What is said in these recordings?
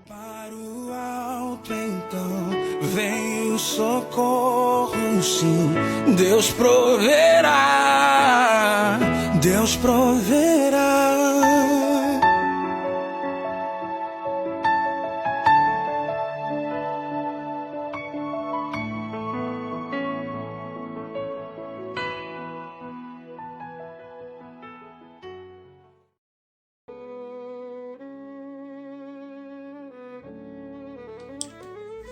Para o alto então vem o socorro, sim, Deus proverá, Deus proverá.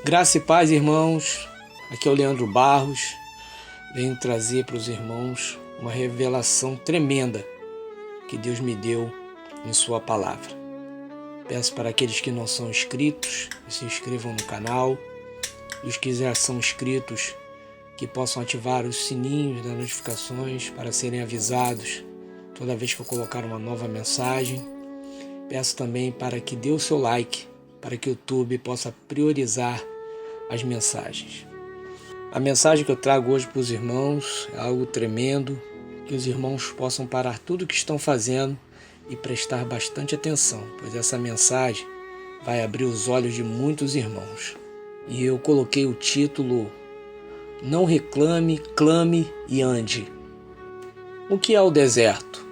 Graça e paz, irmãos. Aqui é o Leandro Barros. Venho trazer para os irmãos uma revelação tremenda que Deus me deu em sua palavra. Peço para aqueles que não são inscritos que se inscrevam no canal, e os que já são inscritos que possam ativar os sininhos das notificações para serem avisados toda vez que eu colocar uma nova mensagem. Peço também para que dê o seu like, para que o YouTube possa priorizar as mensagens. A mensagem que eu trago hoje para os irmãos é algo tremendo, que os irmãos possam parar tudo o que estão fazendo e prestar bastante atenção, pois essa mensagem vai abrir os olhos de muitos irmãos. E eu coloquei o título: Não reclame, clame e ande. O que é o deserto?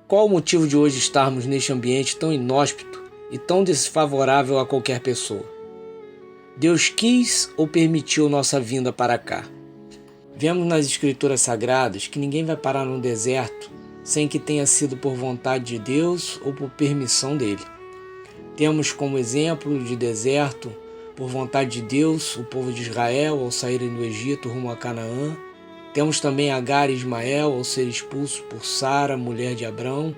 Qual o motivo de hoje estarmos neste ambiente tão inóspito e tão desfavorável a qualquer pessoa? Deus quis ou permitiu nossa vinda para cá? Vemos nas Escrituras Sagradas que ninguém vai parar no deserto sem que tenha sido por vontade de Deus ou por permissão dele. Temos como exemplo de deserto, por vontade de Deus, o povo de Israel ao saírem do Egito rumo a Canaã. Temos também Agar e Ismael ao ser expulsos por Sara, mulher de Abrão.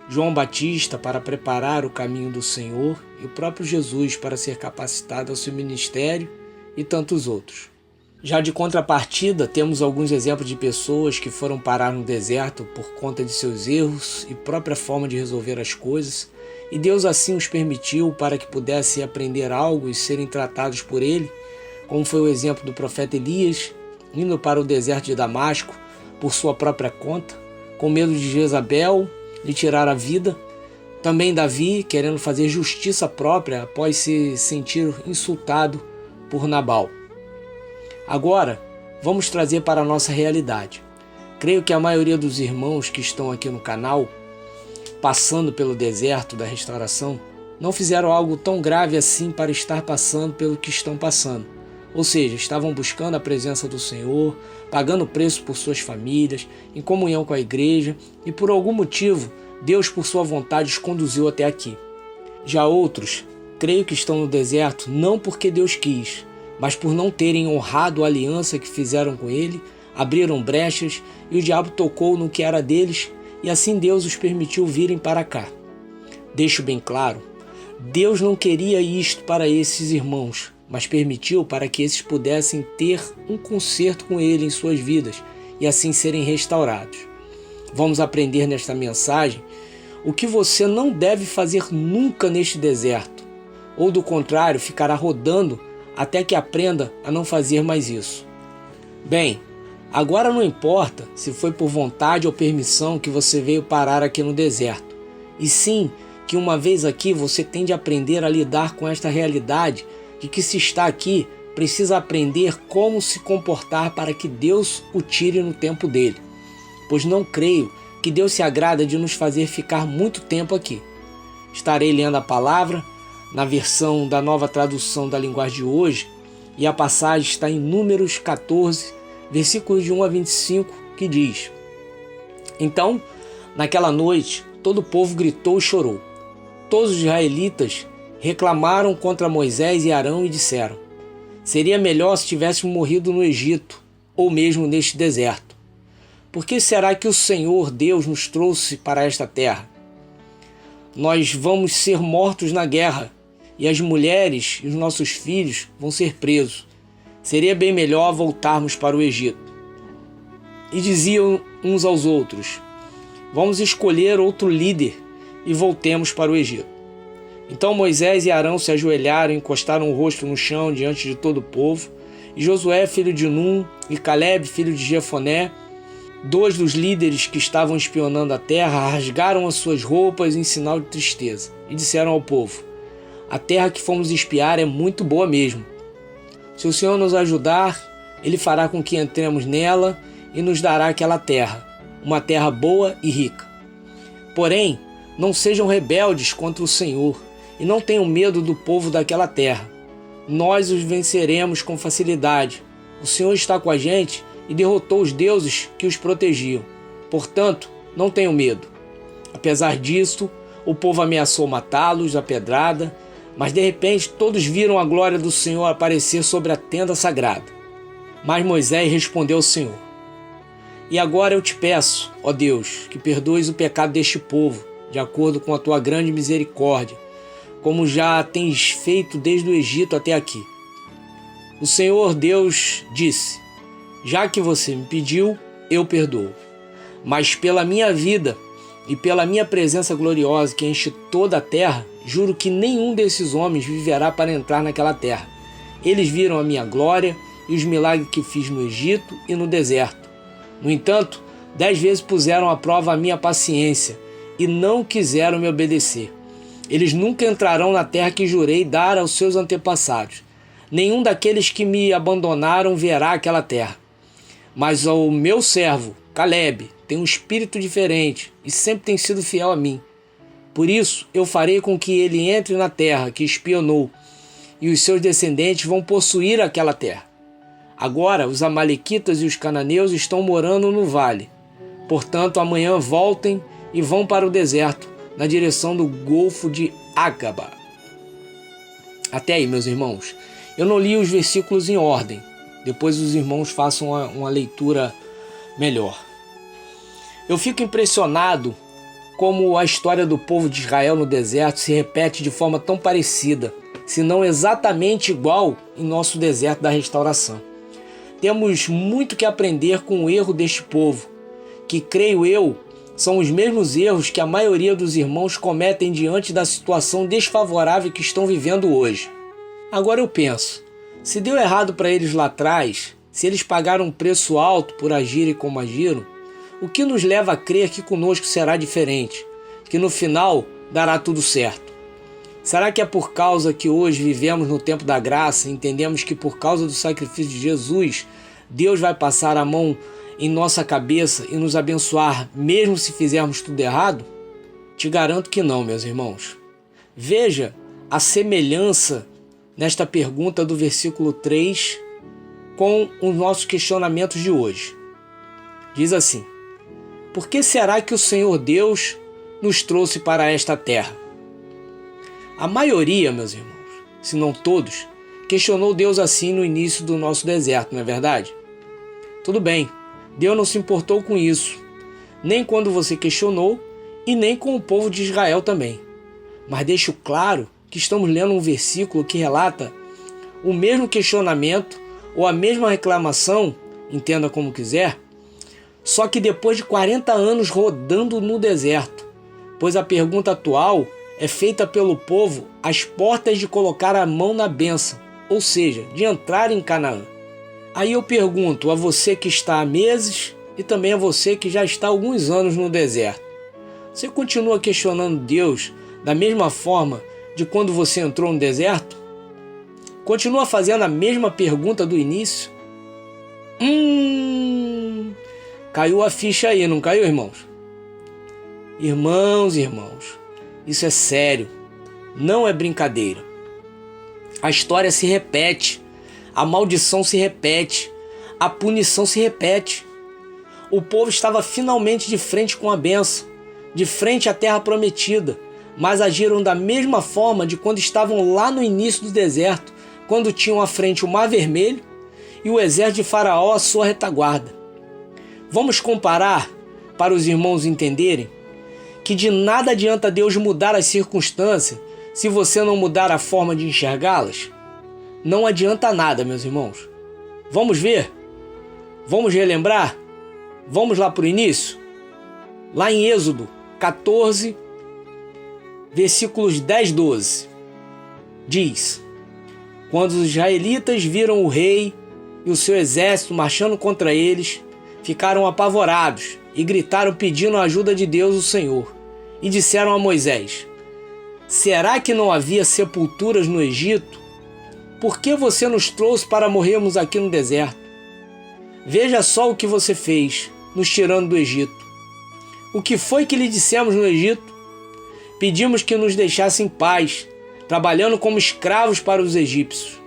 João Batista para preparar o caminho do Senhor e o próprio Jesus para ser capacitado ao seu ministério e tantos outros. Já de contrapartida, temos alguns exemplos de pessoas que foram parar no deserto por conta de seus erros e própria forma de resolver as coisas, e Deus assim os permitiu para que pudessem aprender algo e serem tratados por ele, como foi o exemplo do profeta Elias, indo para o deserto de Damasco por sua própria conta, com medo de Jezabel lhe tirar a vida. Também Davi, querendo fazer justiça própria após se sentir insultado por Nabal. Agora, vamos trazer para a nossa realidade. Creio que a maioria dos irmãos que estão aqui no canal, passando pelo deserto da restauração, não fizeram algo tão grave assim para estar passando pelo que estão passando. Ou seja, estavam buscando a presença do Senhor, pagando preço por suas famílias, em comunhão com a igreja, e por algum motivo, Deus, por sua vontade, os conduziu até aqui. Já outros, creio que estão no deserto não porque Deus quis, mas por não terem honrado a aliança que fizeram com Ele, abriram brechas e o diabo tocou no que era deles, e assim Deus os permitiu virem para cá. Deixo bem claro, Deus não queria isto para esses irmãos, mas permitiu para que esses pudessem ter um conserto com Ele em suas vidas e assim serem restaurados. Vamos aprender nesta mensagem o que você não deve fazer nunca neste deserto, ou do contrário, ficará rodando até que aprenda a não fazer mais isso. Bem, agora não importa se foi por vontade ou permissão que você veio parar aqui no deserto, e sim que uma vez aqui você tem de aprender a lidar com esta realidade de que se está aqui, precisa aprender como se comportar para que Deus o tire no tempo dele. Pois não creio que Deus se agrada de nos fazer ficar muito tempo aqui. Estarei lendo a palavra na versão da Nova Tradução da Linguagem de hoje, e a passagem está em Números 14, versículos de 1 a 25, que diz: Então, naquela noite, todo o povo gritou e chorou. Todos os israelitas reclamaram contra Moisés e Arão e disseram: Seria melhor se tivéssemos morrido no Egito, ou mesmo neste deserto. Por que será que o Senhor Deus nos trouxe para esta terra? Nós vamos ser mortos na guerra, e as mulheres e os nossos filhos vão ser presos. Seria bem melhor voltarmos para o Egito. E diziam uns aos outros: Vamos escolher outro líder e voltemos para o Egito. Então Moisés e Arão se ajoelharam e encostaram o rosto no chão diante de todo o povo, e Josué, filho de Num, e Caleb, filho de Jefoné, 2 dos líderes que estavam espionando a terra, rasgaram as suas roupas em sinal de tristeza e disseram ao povo: a terra que fomos espiar é muito boa mesmo. Se o Senhor nos ajudar, Ele fará com que entremos nela e nos dará aquela terra, uma terra boa e rica. Porém, não sejam rebeldes contra o Senhor e não tenham medo do povo daquela terra. Nós os venceremos com facilidade. O Senhor está com a gente e derrotou os deuses que os protegiam. Portanto, não tenham medo. Apesar disso, o povo ameaçou matá-los à pedrada, mas de repente todos viram a glória do Senhor aparecer sobre a tenda sagrada. Mas Moisés respondeu ao Senhor: E agora eu te peço, ó Deus, que perdoes o pecado deste povo, de acordo com a tua grande misericórdia, como já tens feito desde o Egito até aqui. O Senhor Deus disse: Já que você me pediu, eu perdoo. Mas pela minha vida e pela minha presença gloriosa que enche toda a terra, juro que nenhum desses homens viverá para entrar naquela terra. Eles viram a minha glória e os milagres que fiz no Egito e no deserto. No entanto, 10 vezes puseram à prova a minha paciência e não quiseram me obedecer. Eles nunca entrarão na terra que jurei dar aos seus antepassados. Nenhum daqueles que me abandonaram verá aquela terra. Mas o meu servo, Caleb, tem um espírito diferente e sempre tem sido fiel a mim. Por isso, eu farei com que ele entre na terra que espionou, e os seus descendentes vão possuir aquela terra. Agora, os amalequitas e os cananeus estão morando no vale. Portanto, amanhã voltem e vão para o deserto, na direção do Golfo de Ágaba. Até aí, meus irmãos. Eu não li os versículos em ordem. Depois os irmãos façam uma leitura melhor. Eu fico impressionado como a história do povo de Israel no deserto se repete de forma tão parecida, se não exatamente igual em nosso deserto da restauração. Temos muito que aprender com o erro deste povo, que, creio eu, são os mesmos erros que a maioria dos irmãos cometem diante da situação desfavorável que estão vivendo hoje. Agora eu penso, se deu errado para eles lá atrás, se eles pagaram um preço alto por agirem como agiram, o que nos leva a crer que conosco será diferente, que no final dará tudo certo? Será que é por causa que hoje vivemos no tempo da graça e entendemos que por causa do sacrifício de Jesus, Deus vai passar a mão em nossa cabeça e nos abençoar mesmo se fizermos tudo errado? Te garanto que não, meus irmãos. Veja a semelhança nesta pergunta do versículo 3 com os nossos questionamentos de hoje. Diz assim: Por que será que o Senhor Deus nos trouxe para esta terra? A maioria, meus irmãos, se não todos, questionou Deus assim no início do nosso deserto, não é verdade? Tudo bem, Deus não se importou com isso, nem quando você questionou e nem com o povo de Israel também. Mas deixo claro que estamos lendo um versículo que relata o mesmo questionamento ou a mesma reclamação, entenda como quiser, só que depois de 40 anos rodando no deserto, pois a pergunta atual é feita pelo povo às portas de colocar a mão na bênção, ou seja, de entrar em Canaã. Aí eu pergunto a você que está há meses e também a você que já está há alguns anos no deserto. Você continua questionando Deus da mesma forma de quando você entrou no deserto? Continua fazendo a mesma pergunta do início? Caiu a ficha aí, não caiu, irmãos? Irmãos, isso é sério, não é brincadeira. A história se repete, a maldição se repete, a punição se repete. O povo estava finalmente de frente com a bênção, de frente à terra prometida, mas agiram da mesma forma de quando estavam lá no início do deserto, quando tinham à frente o Mar Vermelho e o exército de Faraó à sua retaguarda. Vamos comparar para os irmãos entenderem que de nada adianta Deus mudar as circunstâncias se você não mudar a forma de enxergá-las? Não adianta nada, meus irmãos. Vamos ver? Vamos relembrar? Vamos lá para o início? Lá em Êxodo 14, versículos 10 e 12. Diz: Quando os israelitas viram o rei e o seu exército marchando contra eles, ficaram apavorados e gritaram pedindo a ajuda de Deus, o Senhor, e disseram a Moisés: Será que não havia sepulturas no Egito? Por que você nos trouxe para morrermos aqui no deserto? Veja só o que você fez, nos tirando do Egito. O que foi que lhe dissemos no Egito? Pedimos que nos deixasse em paz, trabalhando como escravos para os egípcios.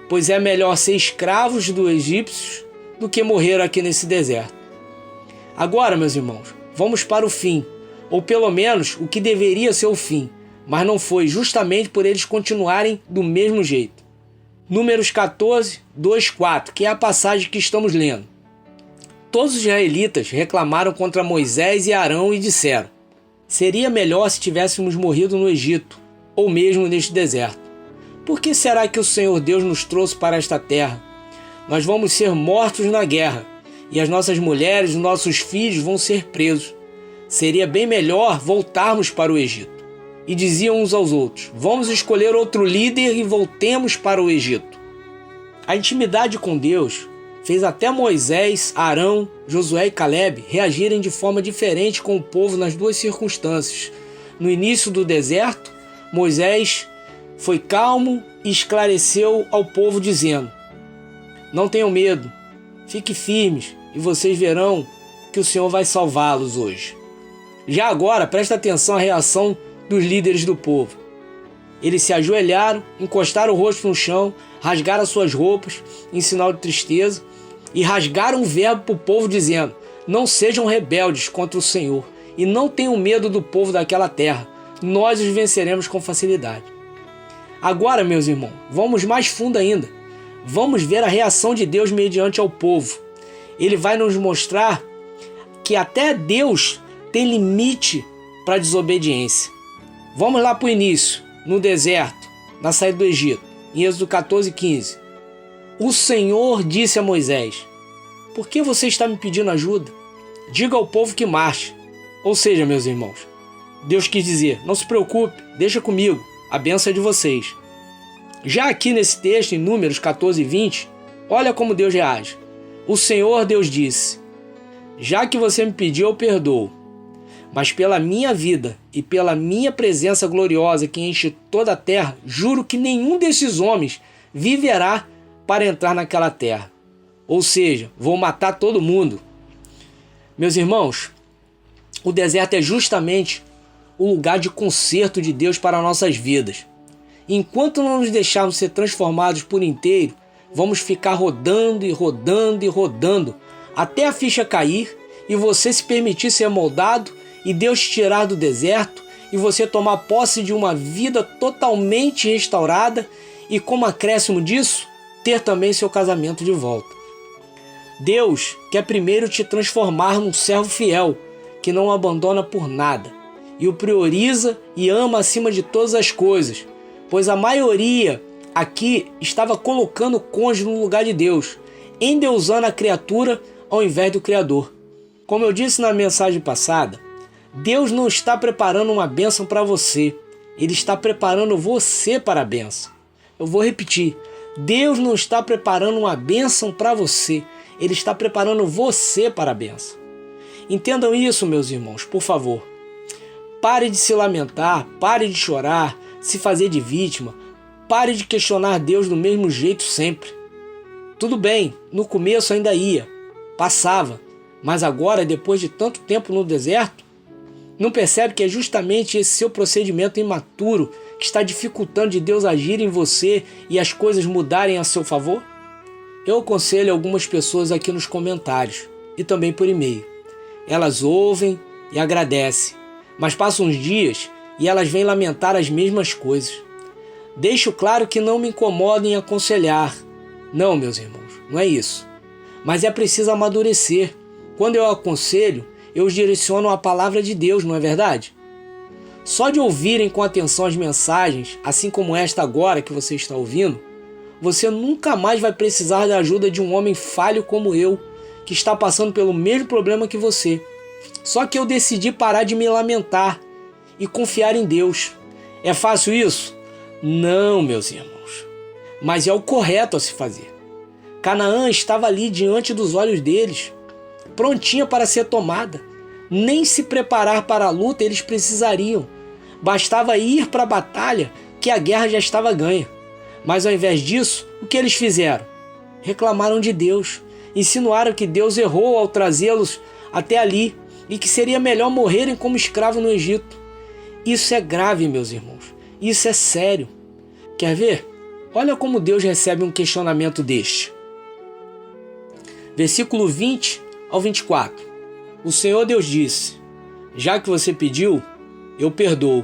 Pois é melhor ser escravos dos egípcios do que morrer aqui nesse deserto. Agora, meus irmãos, vamos para o fim, ou pelo menos o que deveria ser o fim, mas não foi, justamente por eles continuarem do mesmo jeito. Números 14, 2, 4, que é a passagem que estamos lendo. Todos os israelitas reclamaram contra Moisés e Arão e disseram: seria melhor se tivéssemos morrido no Egito, ou mesmo neste deserto. Por que será que o Senhor Deus nos trouxe para esta terra? Nós vamos ser mortos na guerra, e as nossas mulheres e nossos filhos vão ser presos. Seria bem melhor voltarmos para o Egito. E diziam uns aos outros: vamos escolher outro líder e voltemos para o Egito. A intimidade com Deus fez até Moisés, Arão, Josué e Caleb reagirem de forma diferente com o povo nas duas circunstâncias. No início do deserto, Moisés foi calmo e esclareceu ao povo dizendo: não tenham medo, fiquem firmes e vocês verão que o Senhor vai salvá-los hoje. Já agora, presta atenção à reação dos líderes do povo. Eles se ajoelharam, encostaram o rosto no chão, rasgaram suas roupas em sinal de tristeza e rasgaram o verbo para o povo dizendo: não sejam rebeldes contra o Senhor e não tenham medo do povo daquela terra, nós os venceremos com facilidade. Agora, meus irmãos, vamos mais fundo ainda. Vamos ver a reação de Deus mediante ao povo. Ele vai nos mostrar que até Deus tem limite para a desobediência. Vamos lá para o início, no deserto, na saída do Egito, em Êxodo 14, 15. O Senhor disse a Moisés: por que você está me pedindo ajuda? Diga ao povo que marche. Ou seja, meus irmãos, Deus quis dizer: não se preocupe, deixa comigo, a bênção é de vocês. Já aqui nesse texto, em Números 14 e 20, olha como Deus reage. O Senhor Deus disse: já que você me pediu, eu perdoo. Mas pela minha vida e pela minha presença gloriosa que enche toda a terra, juro que nenhum desses homens viverá para entrar naquela terra. Ou seja, vou matar todo mundo. Meus irmãos, o deserto é justamente o lugar de conserto de Deus para nossas vidas. Enquanto não nos deixarmos ser transformados por inteiro, vamos ficar rodando e rodando e rodando até a ficha cair e você se permitir ser moldado e Deus te tirar do deserto e você tomar posse de uma vida totalmente restaurada e, como acréscimo disso, ter também seu casamento de volta. Deus quer primeiro te transformar num servo fiel, que não o abandona por nada, e o prioriza e ama acima de todas as coisas, pois a maioria aqui estava colocando o cônjuge no lugar de Deus, endeusando a criatura ao invés do Criador. Como eu disse na mensagem passada, Deus não está preparando uma bênção para você, Ele está preparando você para a bênção. Eu vou repetir, Deus não está preparando uma bênção para você, Ele está preparando você para a bênção. Entendam isso, meus irmãos, por favor. Pare de se lamentar, pare de chorar, se fazer de vítima, pare de questionar Deus do mesmo jeito sempre. Tudo bem, no começo ainda ia, passava, mas agora, depois de tanto tempo no deserto, não percebe que é justamente esse seu procedimento imaturo que está dificultando de Deus agir em você e as coisas mudarem a seu favor? Eu aconselho algumas pessoas aqui nos comentários e também por e-mail. Elas ouvem e agradecem, mas passam uns dias e elas vêm lamentar as mesmas coisas. Deixo claro que não me incomodo em aconselhar. Não, meus irmãos, não é isso. Mas é preciso amadurecer. Quando eu aconselho, eu os direciono à palavra de Deus, não é verdade? Só de ouvirem com atenção as mensagens, assim como esta agora que você está ouvindo, você nunca mais vai precisar da ajuda de um homem falho como eu, que está passando pelo mesmo problema que você. Só que eu decidi parar de me lamentar e confiar em Deus. É fácil isso? Não, meus irmãos. Mas é o correto a se fazer. Canaã estava ali diante dos olhos deles, prontinha para ser tomada. Nem se preparar para a luta eles precisariam. Bastava ir para a batalha que a guerra já estava ganha. Mas ao invés disso, o que eles fizeram? Reclamaram de Deus. Insinuaram que Deus errou ao trazê-los até ali e que seria melhor morrerem como escravos no Egito. Isso é grave, meus irmãos. Isso é sério. Quer ver? Olha como Deus recebe um questionamento deste. Versículo 20 ao 24. O Senhor Deus disse: já que você pediu, eu perdoo.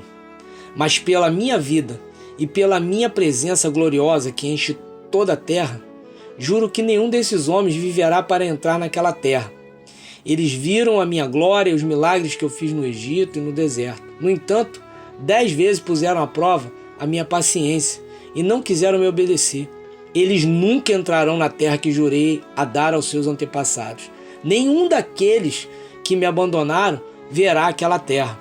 Mas pela minha vida e pela minha presença gloriosa que enche toda a terra, juro que nenhum desses homens viverá para entrar naquela terra. Eles viram a minha glória e os milagres que eu fiz no Egito e no deserto. No entanto, 10 vezes puseram à prova a minha paciência e não quiseram me obedecer. Eles nunca entrarão na terra que jurei a dar aos seus antepassados. Nenhum daqueles que me abandonaram verá aquela terra.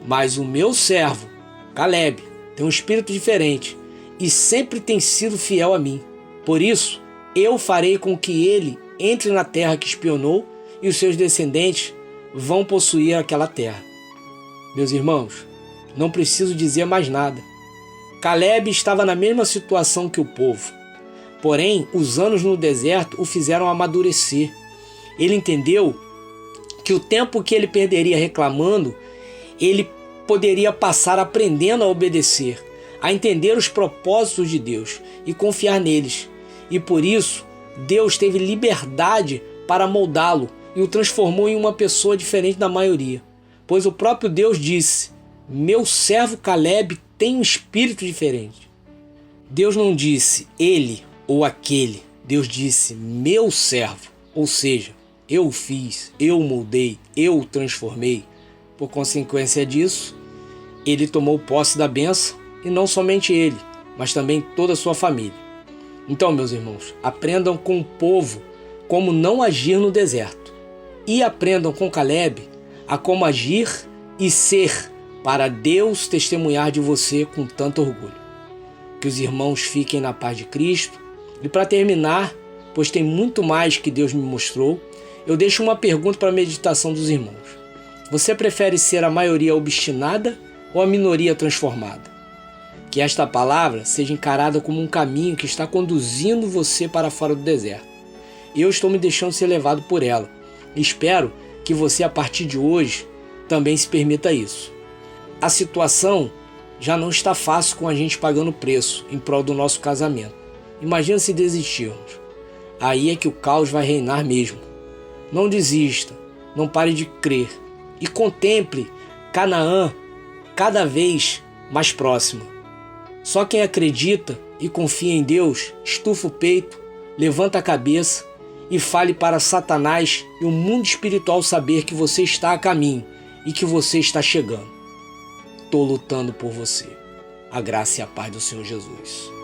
Mas o meu servo, Caleb, tem um espírito diferente e sempre tem sido fiel a mim. Por isso, eu farei com que ele entre na terra que espionou e os seus descendentes vão possuir aquela terra. Meus irmãos, não preciso dizer mais nada. Caleb estava na mesma situação que o povo. Porém, os anos no deserto o fizeram amadurecer. Ele entendeu que o tempo que ele perderia reclamando, ele poderia passar aprendendo a obedecer, a entender os propósitos de Deus e confiar neles. E por isso, Deus teve liberdade para moldá-lo e o transformou em uma pessoa diferente da maioria. Pois o próprio Deus disse: meu servo Caleb tem um espírito diferente. Deus não disse ele ou aquele. Deus disse meu servo. Ou seja, eu o fiz, eu o moldei, eu o transformei. Por consequência disso, ele tomou posse da bênção, e não somente ele, mas também toda a sua família. Então, meus irmãos, aprendam com o povo como não agir no deserto. E aprendam com Caleb a como agir e ser para Deus testemunhar de você com tanto orgulho. Que os irmãos fiquem na paz de Cristo. E para terminar, pois tem muito mais que Deus me mostrou, eu deixo uma pergunta para a meditação dos irmãos. Você prefere ser a maioria obstinada ou a minoria transformada? Que esta palavra seja encarada como um caminho que está conduzindo você para fora do deserto. Eu estou me deixando ser levado por ela. Espero que você, a partir de hoje, também se permita isso. A situação já não está fácil com a gente pagando preço em prol do nosso casamento. Imagina se desistirmos. Aí é que o caos vai reinar mesmo. Não desista, não pare de crer e contemple Canaã cada vez mais próxima. Só quem acredita e confia em Deus estufa o peito, levanta a cabeça e fale para Satanás e o mundo espiritual saber que você está a caminho e que você está chegando. Estou lutando por você. A graça e a paz do Senhor Jesus.